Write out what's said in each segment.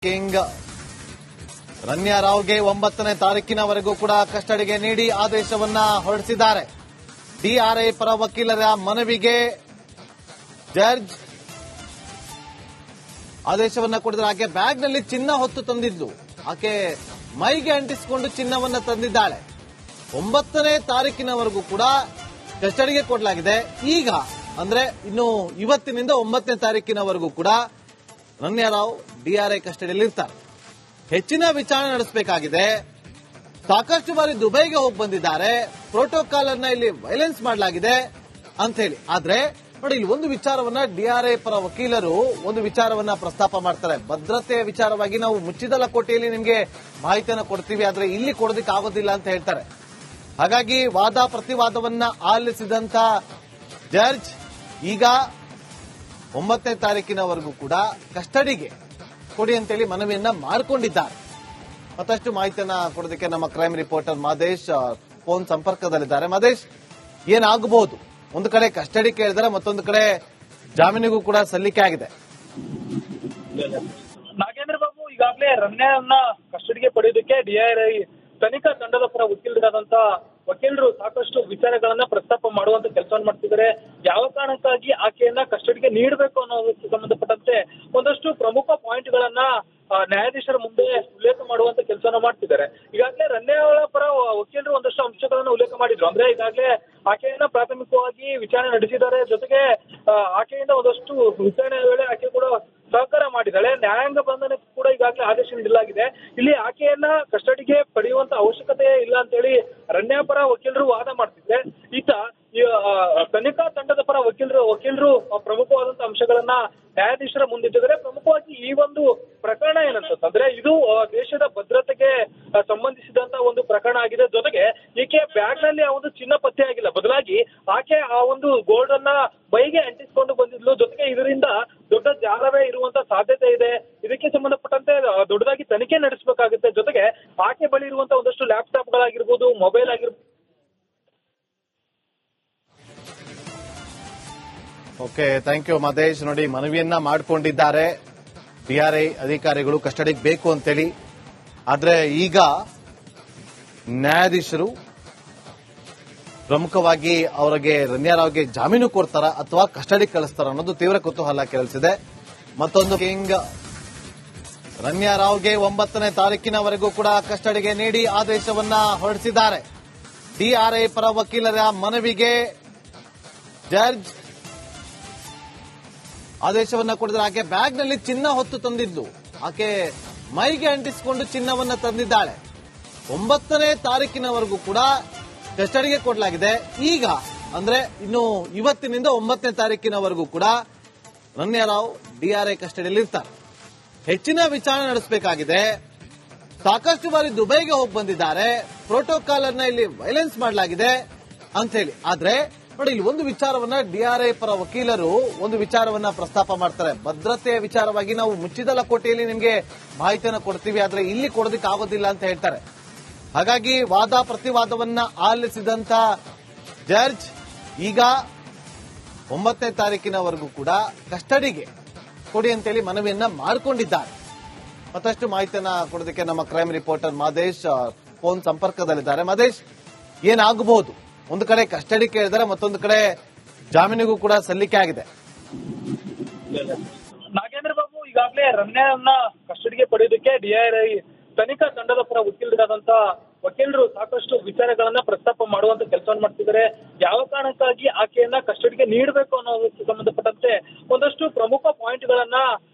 King Ramya ರಾವ್ಗೆ 9ನೇ ತಾರೀಕಿನವರೆಗೂ ಕೂಡ ಕಸ್ಟಡಿಗೆ ನೀಡಿ ಆದೇಶವನ್ನ ಹೊರಡಿಸಿದ್ದಾರೆ. ಡಿಆರ್ಐ ಪರ ವಕೀಲರ ಮನವಿಗೆ ಜಡ್ಜ್ ಆದೇಶವನ್ನ ಕೊಡಿದ್ದಾರೆ. ಆಕೆ ಬ್ಯಾಗ್ನಲ್ಲಿ ಚಿನ್ನ ಹೊತ್ತು ತಂದಿದ್ಲು. ಆಕೆ ಮೈಗೆ ಅಂಟಿಸಿಕೊಂಡು ಚಿನ್ನವನ್ನ ತಂದಿದ್ದಾಳೆ. 9ನೇ ತಾರೀಕಿನವರೆಗೂ ಕೂಡ ಕಸ್ಟಡಿಗೆ ಕೊಡಲಾಗಿದೆ. ಈಗ ಅಂದ್ರೆ ಇನ್ನು ಇವತ್ತಿನಿಂದ 9ನೇ ತಾರೀಕಿನವರೆಗೂ ಕೂಡ ರಮ್ಯಾ ರಾವ್ ಡಿಆರ್ಐ ಕಸ್ಟಡಿಯಲ್ಲಿ ಇರ್ತಾರೆ. ಹೆಚ್ಚಿನ ವಿಚಾರಣೆ ನಡೆಸಬೇಕಾಗಿದೆ. ಸಾಕಷ್ಟು ಬಾರಿ ದುಬೈಗೆ ಹೋಗಿ ಬಂದಿದ್ದಾರೆ. ಪ್ರೋಟೋಕಾಲ್ ಅನ್ನ ಇಲ್ಲಿ ವೈಲೆನ್ಸ್ ಮಾಡಲಾಗಿದೆ ಅಂತ ಹೇಳಿ. ಆದ್ರೆ ನೋಡಿ, ಇಲ್ಲಿ ಒಂದು ವಿಚಾರವನ್ನ ಡಿಆರ್ಐ ಪರ ವಕೀಲರು ಒಂದು ವಿಚಾರವನ್ನ ಪ್ರಸ್ತಾಪ ಮಾಡ್ತಾರೆ. ಭದ್ರತೆಯ ವಿಚಾರವಾಗಿ ನಾವು ಮುಚ್ಚಿದ ಲಕೋಟೆಯಲ್ಲಿ ನಿಮಗೆ ಮಾಹಿತಿಯನ್ನು ಕೊಡ್ತೀವಿ, ಆದ್ರೆ ಇಲ್ಲಿ ಕೊಡೋದಕ್ಕೆ ಆಗೋದಿಲ್ಲ ಅಂತ ಹೇಳ್ತಾರೆ. ಹಾಗಾಗಿ ವಾದ ಪ್ರತಿವಾದವನ್ನ ಆಲಿಸಿದಂತ ಜಡ್ಜ್ ಈಗ 9ನೇ ತಾರೀಕಿನವರೆಗೂ ಕೂಡ ಕಸ್ಟಡಿಗೆ ಕೊಡಿ ಅಂತೇಳಿ ಮನವಿಯನ್ನ ಮಾಡಿಕೊಂಡಿದ್ದಾರೆ. ಮತ್ತಷ್ಟು ಮಾಹಿತಿಯನ್ನ ಕೊಡೋದಕ್ಕೆ ನಮ್ಮ ಕ್ರೈಮ್ ರಿಪೋರ್ಟರ್ ಮಾದೇಶ್ ಫೋನ್ ಸಂಪರ್ಕದಲ್ಲಿದ್ದಾರೆ. ಮಾದೇಶ್, ಏನಾಗಬಹುದು? ಒಂದು ಕಡೆ ಕಸ್ಟಡಿ ಕೇಳಿದರೆ, ಮತ್ತೊಂದು ಕಡೆ ಜಾಮೀನಿಗೂ ಕೂಡ ಸಲ್ಲಿಕೆ ಆಗಿದೆ. ನಾಗೇಂದ್ರ ಬಾಬು, ಈಗಾಗಲೇ ರಮ್ಯಾವನ್ನ ಕಸ್ಟಡಿಗೆ ಪಡೆಯೋದಕ್ಕೆ ಡಿಆರ್ಐ ತನಿಖಾ ತಂಡದ ಪರ ವಕೀಲರಾದಂತ ವಕೀಲರು ಸಾಕಷ್ಟು ವಿಚಾರಗಳನ್ನ ಪ್ರಸ್ತಾಪ ಮಾಡುವಂತ ಕೆಲಸವನ್ನು ಮಾಡ್ತಿದ್ದಾರೆ. ಯಾವ ಕಾರಣಕ್ಕಾಗಿ ಆಕೆಯನ್ನ ಕಸ್ಟಡಿಗೆ ನೀಡಬೇಕು ಅನ್ನೋದಕ್ಕೆ ಸಂಬಂಧಪಟ್ಟಂತೆ ಒಂದಷ್ಟು ಪ್ರಮುಖ ಪಾಯಿಂಟ್ ಗಳನ್ನ ನ್ಯಾಯಾಧೀಶರ ಮುಂದೆ ಉಲ್ಲೇಖ ಮಾಡುವಂತ ಕೆಲಸವನ್ನ ಮಾಡ್ತಿದ್ದಾರೆ. ಈಗಾಗಲೇ ರಮ್ಯಾ ಅವರ ಪರ ವಕೀಲರು ಒಂದಷ್ಟು ಅಂಶಗಳನ್ನ ಉಲ್ಲೇಖ ಮಾಡಿದ್ರು. ಅಂದ್ರೆ ಈಗಾಗಲೇ ಆಕೆಯನ್ನ ಪ್ರಾಥಮಿಕವಾಗಿ ವಿಚಾರಣೆ ನಡೆಸಿದ್ದಾರೆ. ಜೊತೆಗೆ ಆಕೆಯಿಂದ ಒಂದಷ್ಟು ವಿಚಾರಣೆ ವೇಳೆ ಆಕೆ ಕೂಡ ಸಹಕಾರ ಮಾಡಿದ್ದಾಳೆ. ನ್ಯಾಯಾಂಗ ಬಂಧನಕ್ಕೆ ಕೂಡ ಈಗಾಗಲೇ ಆದೇಶ ನೀಡಲಾಗಿದೆ. ಇಲ್ಲಿ ಆಕೆಯನ್ನ ಕಸ್ಟಡಿಗೆ ಪಡೆಯುವಂತ ಅವಶ್ಯಕತೆ ಇಲ್ಲ ಅಂತ ಹೇಳಿ ರಮ್ಯಾ ಪರ ವಕೀಲರು ವಾದ ಮಾಡ್ತಿದ್ರೆ, ಈತ ತನಿಖಾ ತಂಡದ ಪರ ವಕೀಲರು ಪ್ರಮುಖವಾದಂತಹ ಅಂಶಗಳನ್ನ ನ್ಯಾಯಾಧೀಶರ ಮುಂದಿಟ್ಟಿದ್ದಾರೆ. ಪ್ರಮುಖವಾಗಿ ಈ ಒಂದು ಪ್ರಕರಣ ಏನಂತಂದ್ರೆ, ಇದು ದೇಶದ ಭದ್ರತೆಗೆ ಸಂಬಂಧಿಸಿದಂತ ಒಂದು ಪ್ರಕರಣ ಆಗಿದೆ. ಜೊತೆಗೆ ಈಕೆ ಬ್ಯಾಗ್ ನಲ್ಲಿ ಆ ಒಂದು ಚಿನ್ನ ಪತ್ತೆ ಆಗಿಲ್ಲ, ಬದಲಾಗಿ ಆಕೆ ಆ ಒಂದು ಗೋಲ್ಡ್ ಅನ್ನ ಬೈಗೆ ಅಂಟಿಸಿಕೊಂಡು ಬಂದಿದ್ಲು. ಜೊತೆಗೆ ಇದರಿಂದ ದೊಡ್ಡ ಜಾಲವೇ ಇರುವಂತ ಸಾಧ್ಯತೆ ಇದೆ. ಇದಕ್ಕೆ ಸಂಬಂಧಪಟ್ಟಂತೆ ದೊಡ್ಡದಾಗಿ ತನಿಖೆ ನಡೆಸಬೇಕಾಗುತ್ತೆ. ಜೊತೆಗೆ ಆಕೆ ಬಳಿ ಇರುವಂತ ಒಂದಷ್ಟು ಲ್ಯಾಪ್ಟಾಪ್ ಗಳಾಗಿರ್ಬೋದು, ಮೊಬೈಲ್ ಆಗಿರ್ಬೋದು. Okay, thank you Madesh. ನೋಡಿ, ಮನವಿಯನ್ನ ಮಾಡಿಕೊಂಡಿದ್ದಾರೆ ಡಿಆರ್ಐ ಅಧಿಕಾರಿಗಳು ಕಸ್ಟಡಿಗೆ ಬೇಕು ಅಂತೇಳಿ. ಆದ್ರೆ ಈಗ ನ್ಯಾಯಾಧೀಶರು ಪ್ರಮುಖವಾಗಿ ಅವರಿಗೆ ರಮ್ಯಾ ರಾವ್ಗೆ ಜಾಮೀನು ಕೊಡ್ತಾರ ಅಥವಾ ಕಸ್ಟಡಿ ಕಳಿಸ್ತಾರ ಅನ್ನೋದು ತೀವ್ರ ಕುತೂಹಲ ಕೆರಳಿಸಿದೆ. ಮತ್ತೊಂದು ಕಿಂಗ್ ರಮ್ಯಾ ರಾವ್ಗೆ 9ನೇ ತಾರೀಕಿನವರೆಗೂ ಕೂಡ ಕಸ್ಟಡಿಗೆ ನೀಡಿ ಆದೇಶವನ್ನ ಹೊರಡಿಸಿದ್ದಾರೆ. ಡಿಆರ್ಐ ಪರ ವಕೀಲರ ಮನವಿಗೆ ಜಡ್ಜ್ ಆದೇಶವನ್ನ ಕೊಡಿದರೆ. ಆಕೆ ಬ್ಯಾಗ್ನಲ್ಲಿ ಚಿನ್ನ ಹೊತ್ತು ತಂದಿದ್ಲು. ಆಕೆ ಮೈಗೆ ಅಂಟಿಸಿಕೊಂಡು ಚಿನ್ನವನ್ನ ತಂದಿದ್ದಾಳೆ. 9ನೇ ತಾರೀಕಿನವರೆಗೂ ಕೂಡ ಕಸ್ಟಡಿಗೆ ಕೊಡಲಾಗಿದೆ. ಈಗ ಅಂದ್ರೆ ಇನ್ನು ಇವತ್ತಿನಿಂದ 9ನೇ ತಾರೀಕಿನವರೆಗೂ ಕೂಡ ರಮ್ಯಾ ರಾವ್ ಡಿಆರ್ಐ ಕಸ್ಟಡಿಯಲ್ಲಿ ಇರ್ತಾರೆ. ಹೆಚ್ಚಿನ ವಿಚಾರಣೆ ನಡೆಸಬೇಕಾಗಿದೆ. ಸಾಕಷ್ಟು ಬಾರಿ ದುಬೈಗೆ ಹೋಗಿ ಬಂದಿದ್ದಾರೆ. ಪ್ರೋಟೋಕಾಲ್ ಅನ್ನ ಇಲ್ಲಿ ವೈಲೆನ್ಸ್ ಮಾಡಲಾಗಿದೆ ಅಂತ ಹೇಳಿ. ಆದ್ರೆ ನೋಡಿ, ಇಲ್ಲಿ ಒಂದು ವಿಚಾರವನ್ನ ಡಿಆರ್ಐ ಪರ ವಕೀಲರು ಒಂದು ವಿಚಾರವನ್ನ ಪ್ರಸ್ತಾಪ ಮಾಡ್ತಾರೆ. ಭದ್ರತೆಯ ವಿಚಾರವಾಗಿ ನಾವು ಮುಚ್ಚಿದ ಲಕೋಟೆಯಲ್ಲಿ ನಿಮಗೆ ಮಾಹಿತಿಯನ್ನು ಕೊಡ್ತೀವಿ, ಆದ್ರೆ ಇಲ್ಲಿ ಕೊಡೋದಕ್ಕೆ ಆಗೋದಿಲ್ಲ ಅಂತ ಹೇಳ್ತಾರೆ. ಹಾಗಾಗಿ ವಾದ ಪ್ರತಿವಾದವನ್ನ ಆಲಿಸಿದಂತ ಜಡ್ಜ್ ಈಗ 9ನೇ ತಾರೀಕಿನವರೆಗೂ ಕೂಡ ಕಸ್ಟಡಿಗೆ ಕೊಡಿ ಅಂತೇಳಿ ಮನವಿಯನ್ನ ಮಾಡಿಕೊಂಡಿದ್ದಾರೆ. ಮತ್ತಷ್ಟು ಮಾಹಿತಿಯನ್ನ ಕೊಡೋದಕ್ಕೆ ನಮ್ಮ ಕ್ರೈಮ್ ರಿಪೋರ್ಟರ್ ಮಾದೇಶ್ ಫೋನ್ ಸಂಪರ್ಕದಲ್ಲಿದ್ದಾರೆ. ಮಾದೇಶ್, ಏನಾಗಬಹುದು? ಒಂದು ಕಡೆ ಕಸ್ಟಡಿ ಕೇಳಿದರೆ, ಮತ್ತೊಂದು ಕಡೆ ಜಾಮೀನಿಗೂ ಕೂಡ ಸಲ್ಲಿಕೆ ಆಗಿದೆ. ನಾಗೇಂದ್ರ ಬಾಬು, ಈಗಾಗಲೇ ರಮ್ಯಾವನ್ನ ಕಸ್ಟಡಿಗೆ ಪಡೆಯೋದಕ್ಕೆ ಡಿಆರ್ಐ ತನಿಖಾ ತಂಡದ ಪರ ವಕೀಲರಾದಂತ ವಕೀಲರು ಸಾಕಷ್ಟು ವಿಚಾರಗಳನ್ನ ಪ್ರಸ್ತಾಪ ಮಾಡುವಂತ ಕೆಲಸವನ್ನು ಮಾಡ್ತಿದ್ದಾರೆ. ಯಾವ ಕಾರಣಕ್ಕಾಗಿ ಆಕೆಯನ್ನ ಕಸ್ಟಡಿಗೆ ನೀಡಬೇಕು ಅನ್ನೋದಕ್ಕೆ ಸಂಬಂಧಪಟ್ಟಂತೆ ಒಂದಷ್ಟು ಪ್ರಮುಖ ಪಾಯಿಂಟ್ ಗಳನ್ನ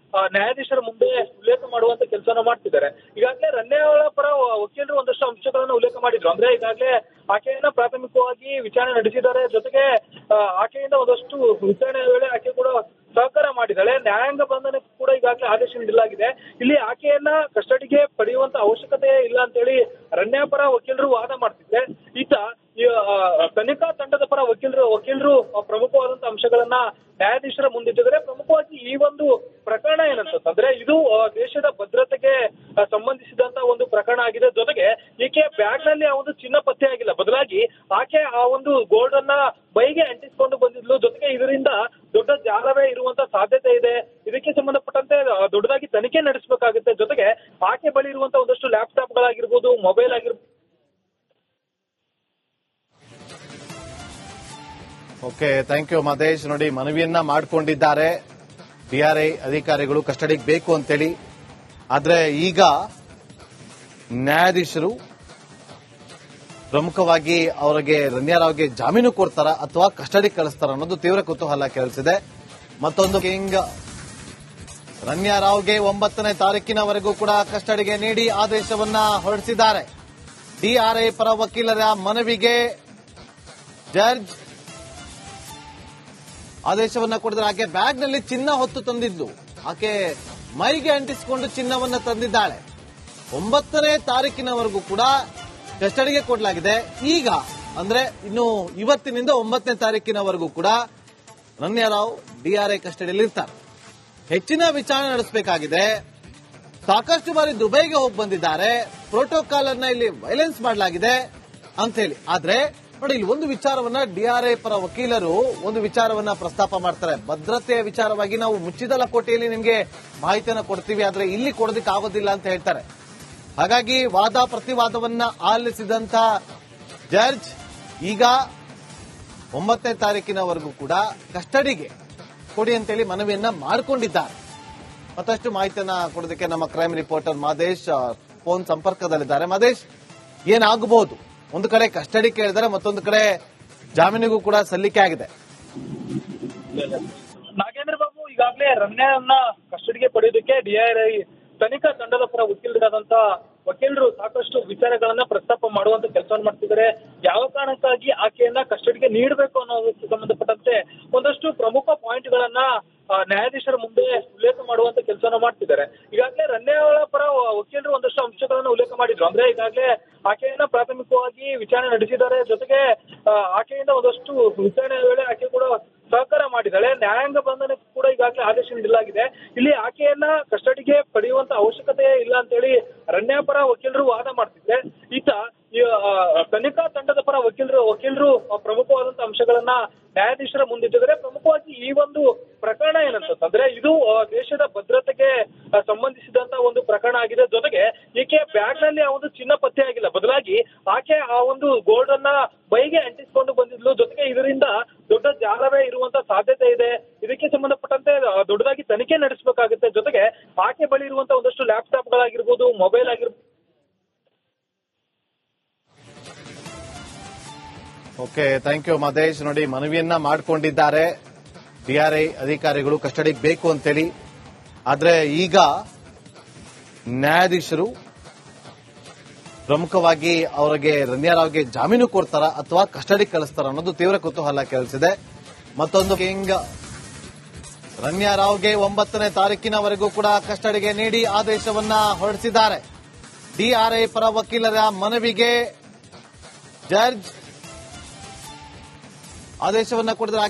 ನ್ಯಾಯಾಧೀಶರ ಮುಂದೆ ಉಲ್ಲೇಖ ಮಾಡುವಂತ ಕೆಲಸವನ್ನ ಮಾಡ್ತಿದ್ದಾರೆ. ಈಗಾಗಲೇ ರಮ್ಯಾ ಅವರ ಪರ ವಕೀಲರು ಒಂದಷ್ಟು ಅಂಶಗಳನ್ನ ಉಲ್ಲೇಖ ಮಾಡಿದ್ರು. ಅಂದ್ರೆ ಈಗಾಗಲೇ ಆಕೆಯನ್ನ ಪ್ರಾಥಮಿಕವಾಗಿ ವಿಚಾರಣೆ ನಡೆಸಿದ್ದಾರೆ. ಜೊತೆಗೆ ಆಕೆಯಿಂದ ಒಂದಷ್ಟು ವಿಚಾರಣೆ ವೇಳೆ ಆಕೆ ಕೂಡ ಸಹಕಾರ ಮಾಡಿದ್ದಾಳೆ. ನ್ಯಾಯಾಂಗ ಬಂಧನಕ್ಕೆ ಕೂಡ ಈಗಾಗಲೇ ಆದೇಶ ನೀಡಲಾಗಿದೆ. ಇಲ್ಲಿ ಆಕೆಯನ್ನ ಕಸ್ಟಡಿಗೆ ಪಡೆಯುವಂತ ಅವಶ್ಯಕತೆ ಇಲ್ಲ ಅಂತ ಹೇಳಿ ರಮ್ಯಾ ಪರ ವಕೀಲರು ವಾದ ಮಾಡ್ತಿದ್ರೆ, ಈತ ತನಿಖಾ ತಂಡದ ಪರ ವಕೀಲರು ಪ್ರಮುಖವಾದಂತ ಅಂಶಗಳನ್ನ ನ್ಯಾಯಾಧೀಶರ ಮುಂದಿಟ್ಟಿದ್ದಾರೆ. ಪ್ರಮುಖವಾಗಿ ಈ ಒಂದು ಪ್ರಕರಣ ಏನಂತಂದ್ರೆ, ಇದು ದೇಶದ ಭದ್ರತೆಗೆ ಸಂಬಂಧಿಸಿದಂತ ಒಂದು ಪ್ರಕರಣ ಆಗಿದೆ. ಜೊತೆಗೆ ಈಕೆ ಬ್ಯಾಗ್ ನಲ್ಲಿ ಆ ಒಂದು ಚಿನ್ನ ಪತ್ತೆ ಆಗಿಲ್ಲ, ಬದಲಾಗಿ ಆಕೆ ಆ ಒಂದು ಗೋಲ್ಡ್ ಅನ್ನ ಬೈಗೆ ಅಂಟಿಸಿಕೊಂಡು ಬಂದಿದ್ಲು. ಜೊತೆಗೆ ಇದರಿಂದ ದೊಡ್ಡ ಜಾಲವೇ ಇರುವಂತ ಸಾಧ್ಯತೆ ಇದೆ. ಇದಕ್ಕೆ ಸಂಬಂಧಪಟ್ಟಂತೆ ದೊಡ್ಡದಾಗಿ ತನಿಖೆ ನಡೆಸಬೇಕಾಗುತ್ತೆ. ಜೊತೆಗೆ ಆಕೆ ಬಳಿ ಇರುವಂತಹ ಒಂದಷ್ಟು ಲ್ಯಾಪ್ಟಾಪ್ಗಳಾಗಿರ್ಬೋದು, ಮೊಬೈಲ್ ಆಗಿರ್ಬೋದು. Okay, thank you Mahesh. ನೋಡಿ, ಮನವಿಯನ್ನ ಮಾಡಿಕೊಂಡಿದ್ದಾರೆ ಡಿಆರ್ಐ ಅಧಿಕಾರಿಗಳು ಕಸ್ಟಡಿಗೆ ಬೇಕು ಅಂತೇಳಿ. ಆದ್ರೆ ಈಗ ನ್ಯಾಯಾಧೀಶರು ಪ್ರಮುಖವಾಗಿ ಅವರಿಗೆ ರಮ್ಯಾರಾವ್ಗೆ ಜಾಮೀನು ಕೊಡ್ತಾರ ಅಥವಾ ಕಸ್ಟಡಿ ಕಳಿಸ್ತಾರ ಅನ್ನೋದು ತೀವ್ರ ಕುತೂಹಲ ಕೇಳಿಸಿದೆ. ಮತ್ತೊಂದು ಕಿಂಗ್ ರಮ್ಯಾರಾವ್ಗೆ 9ನೇ ತಾರೀಕಿನವರೆಗೂ ಕೂಡ ಕಸ್ಟಡಿಗೆ ನೀಡಿ ಆದೇಶವನ್ನ ಹೊರಡಿಸಿದ್ದಾರೆ. ಡಿಆರ್ಐ ಪರ ವಕೀಲರ ಮನವಿಗೆ ಜಡ್ಜ್ ಆದೇಶವನ್ನ ಕೊಡಿದ್ರೆ ಆಕೆ ಬ್ಯಾಗ್ನಲ್ಲಿ ಚಿನ್ನ ಹೊತ್ತು ತಂದಿದ್ಲು. ಆಕೆ ಮೈಗೆ ಅಂಟಿಸಿಕೊಂಡು ಚಿನ್ನವನ್ನ ತಂದಿದ್ದಾಳೆ. 9ನೇ ತಾರೀಕಿನವರೆಗೂ ಕೂಡ ಕಸ್ಟಡಿಗೆ ಕೊಡಲಾಗಿದೆ. ಈಗ ಅಂದ್ರೆ ಇನ್ನು ಇವತ್ತಿನಿಂದ 9ನೇ ತಾರೀಕಿನವರೆಗೂ ಕೂಡ ರಮ್ಯಾರಾವ್ ಡಿಆರ್ಐ ಕಸ್ಟಡಿಯಲ್ಲಿ ಇರ್ತಾರೆ. ಹೆಚ್ಚಿನ ವಿಚಾರಣೆ ನಡೆಸಬೇಕಾಗಿದೆ. ಸಾಕಷ್ಟು ಬಾರಿ ದುಬೈಗೆ ಹೋಗಿ ಬಂದಿದ್ದಾರೆ. ಪ್ರೋಟೋಕಾಲ್ ಅನ್ನ ಇಲ್ಲಿ ವೈಲೆನ್ಸ್ ಮಾಡಲಾಗಿದೆ ಅಂತ ಹೇಳಿ. ಆದ್ರೆ ನೋಡಿ, ಇಲ್ಲಿ ಒಂದು ವಿಚಾರವನ್ನ ಡಿಆರ್ಐ ಪರ ವಕೀಲರು ಒಂದು ವಿಚಾರವನ್ನ ಪ್ರಸ್ತಾಪ ಮಾಡ್ತಾರೆ. ಭದ್ರತೆಯ ವಿಚಾರವಾಗಿ ನಾವು ಮುಚ್ಚಿದ ಲಕೋಟೆಯಲ್ಲಿ ನಿಮಗೆ ಮಾಹಿತಿಯನ್ನು ಕೊಡ್ತೀವಿ, ಆದ್ರೆ ಇಲ್ಲಿ ಕೊಡೋದಕ್ಕೆ ಆಗೋದಿಲ್ಲ ಅಂತ ಹೇಳ್ತಾರೆ. ಹಾಗಾಗಿ ವಾದ ಪ್ರತಿವಾದವನ್ನ ಆಲಿಸಿದಂತ ಜಡ್ಜ್ ಈಗ 9ನೇ ತಾರೀಕಿನವರೆಗೂ ಕೂಡ ಕಸ್ಟಡಿಗೆ ಕೊಡಿ ಅಂತೇಳಿ ಮನವಿಯನ್ನ ಮಾಡಿಕೊಂಡಿದ್ದಾರೆ. ಮತ್ತಷ್ಟು ಮಾಹಿತಿಯನ್ನ ಕೊಡೋದಕ್ಕೆ ನಮ್ಮ ಕ್ರೈಮ್ ರಿಪೋರ್ಟರ್ ಮಹೇಶ್ ಫೋನ್ ಸಂಪರ್ಕದಲ್ಲಿದ್ದಾರೆ. ಮಹೇಶ್, ಏನಾಗಬಹುದು? ಒಂದು ಕಡೆ ಕಸ್ಟಡಿ ಕೇಳಿದರೆ, ಮತ್ತೊಂದು ಕಡೆ ಜಾಮೀನಿಗೂ ಕೂಡ ಸಲ್ಲಿಕೆ ಆಗಿದೆ. ನಾಗೇಂದ್ರ ಬಾಬು, ಈಗಾಗಲೇ ರಮ್ಯಾವನ್ನ ಕಸ್ಟಡಿಗೆ ಪಡೆಯೋದಕ್ಕೆ ಡಿಆರ್ಐ ತನಿಖಾ ತಂಡದ ಪರ ವಕೀಲರು ಸಾಕಷ್ಟು ವಿಚಾರಗಳನ್ನ ಪ್ರಸ್ತಾಪ ಮಾಡುವಂತ ಕೆಲಸವನ್ನು ಮಾಡ್ತಿದ್ದಾರೆ. ಯಾವ ಕಾರಣಕ್ಕಾಗಿ ಆಕೆಯನ್ನ ಕಸ್ಟಡಿಗೆ ನೀಡಬೇಕು ಅನ್ನೋದಕ್ಕೆ ಸಂಬಂಧಪಟ್ಟಂತೆ ಒಂದಷ್ಟು ಪ್ರಮುಖ ಪಾಯಿಂಟ್ ಗಳನ್ನ ನ್ಯಾಯಾಧೀಶರ ಮುಂದೆ ಉಲ್ಲೇಖ ಮಾಡುವಂತ ಕೆಲಸವನ್ನ ಮಾಡ್ತಿದ್ದಾರೆ. ಈಗಾಗಲೇ ರಮ್ಯಾಳ ಪರ ವಕೀಲರು ಒಂದಷ್ಟು ಅಂಶಗಳನ್ನ ಉಲ್ಲೇಖ ಮಾಡಿದ್ರು. ಅಂದ್ರೆ ಈಗಾಗಲೇ ಆಕೆಯನ್ನ ಪ್ರಾಥಮಿಕವಾಗಿ ವಿಚಾರಣೆ ನಡೆಸಿದ್ದಾರೆ. ಜೊತೆಗೆ ಆಕೆಯಿಂದ ಒಂದಷ್ಟು ವಿಚಾರಣೆ ವೇಳೆ ಆಕೆ ಕೂಡ ಸಹಕಾರ ಮಾಡಿದ್ದಾಳೆ. ನ್ಯಾಯಾಂಗ ಬಂಧನಕ್ಕೆ ಕೂಡ ಈಗಾಗಲೇ ಆದೇಶ ನೀಡಲಾಗಿದೆ. ಇಲ್ಲಿ ಆಕೆಯನ್ನ ಕಸ್ಟಡಿಗೆ ಪಡೆಯುವಂತ ಅವಶ್ಯಕತೆ ಇಲ್ಲ ಅಂತೇಳಿ ರಮ್ಯಾ ಪರ ವಕೀಲರು ವಾದ ಮಾಡ್ತಿದ್ರೆ, ಈತ ತನಿಖಾ ತಂಡದ ಪರ ವಕೀಲರು ಪ್ರಮುಖವಾದಂತಹ ಅಂಶಗಳನ್ನ ನ್ಯಾಯಾಧೀಶರ ಮುಂದಿಟ್ಟಿದ್ದಾರೆ. ಪ್ರಮುಖವಾಗಿ ಈ ಒಂದು ಪ್ರಕರಣ ಏನಂತಂದ್ರೆ, ಇದು ದೇಶದ ಭದ್ರತೆಗೆ ಸಂಬಂಧಿಸಿದಂತ ಒಂದು ಪ್ರಕರಣ ಆಗಿದೆ. ಜೊತೆಗೆ ಈಕೆ ಬ್ಯಾಗ್ ನಲ್ಲಿ ಆ ಒಂದು ಚಿನ್ನ ಪತ್ತೆ ಆಗಿಲ್ಲ, ಬದಲಾಗಿ ಆಕೆ ಆ ಒಂದು ಗೋಲ್ಡ್ ಅನ್ನ ಬೈಗೆ ಅಂಟಿಸಿಕೊಂಡು ಬಂದಿದ್ಲು. ಜೊತೆಗೆ ಇದರಿಂದ ದೊಡ್ಡ ಜಾಲವೇ ಇರುವಂತ ಸಾಧ್ಯತೆ ಇದೆ. ಇದಕ್ಕೆ ಸಂಬಂಧಪಟ್ಟಂತೆ ದೊಡ್ಡದಾಗಿ ತನಿಖೆ ನಡೆಸಬೇಕಾಗುತ್ತೆ. ಜೊತೆಗೆ ಆಕೆ ಬಳಿ ಇರುವಂತ ಒಂದಷ್ಟು ಲ್ಯಾಪ್ಟಾಪ್ಗಳಾಗಿರ್ಬೋದು, ಮೊಬೈಲ್ ಆಗಿರ್ಬೋದು. Okay, thank you Mahesh. ನೋಡಿ, ಮನವಿಯನ್ನ ಮಾಡಿಕೊಂಡಿದ್ದಾರೆ ಡಿಆರ್ಐ ಅಧಿಕಾರಿಗಳು ಕಸ್ಟಡಿಗೆ ಬೇಕು ಅಂತೇಳಿ. ಆದ್ರೆ ಈಗ ನ್ಯಾಯಾಧೀಶರು ಪ್ರಮುಖವಾಗಿ ಅವರಿಗೆ ರಮ್ಯಾರಾವ್ಗೆ ಜಾಮೀನು ಕೊಡ್ತಾರ ಅಥವಾ ಕಸ್ಟಡಿ ಕಳಿಸ್ತಾರ ಅನ್ನೋದು ತೀವ್ರ ಕುತೂಹಲ ಕೇಳಿಸಿದೆ. ಮತ್ತೊಂದು ಕಿಂಗ್ ರಮ್ಯಾರಾವ್ಗೆ 9ನೇ ತಾರೀಕಿನವರೆಗೂ ಕೂಡ ಕಸ್ಟಡಿಗೆ ನೀಡಿ ಆದೇಶವನ್ನ ಹೊರಡಿಸಿದ್ದಾರೆ. ಡಿಆರ್ಐ ಪರ ವಕೀಲರ ಮನವಿಗೆ ಜಡ್ಜ್ ಆದೇಶವನ್ನ ಕೊಡಿದ್ರೆ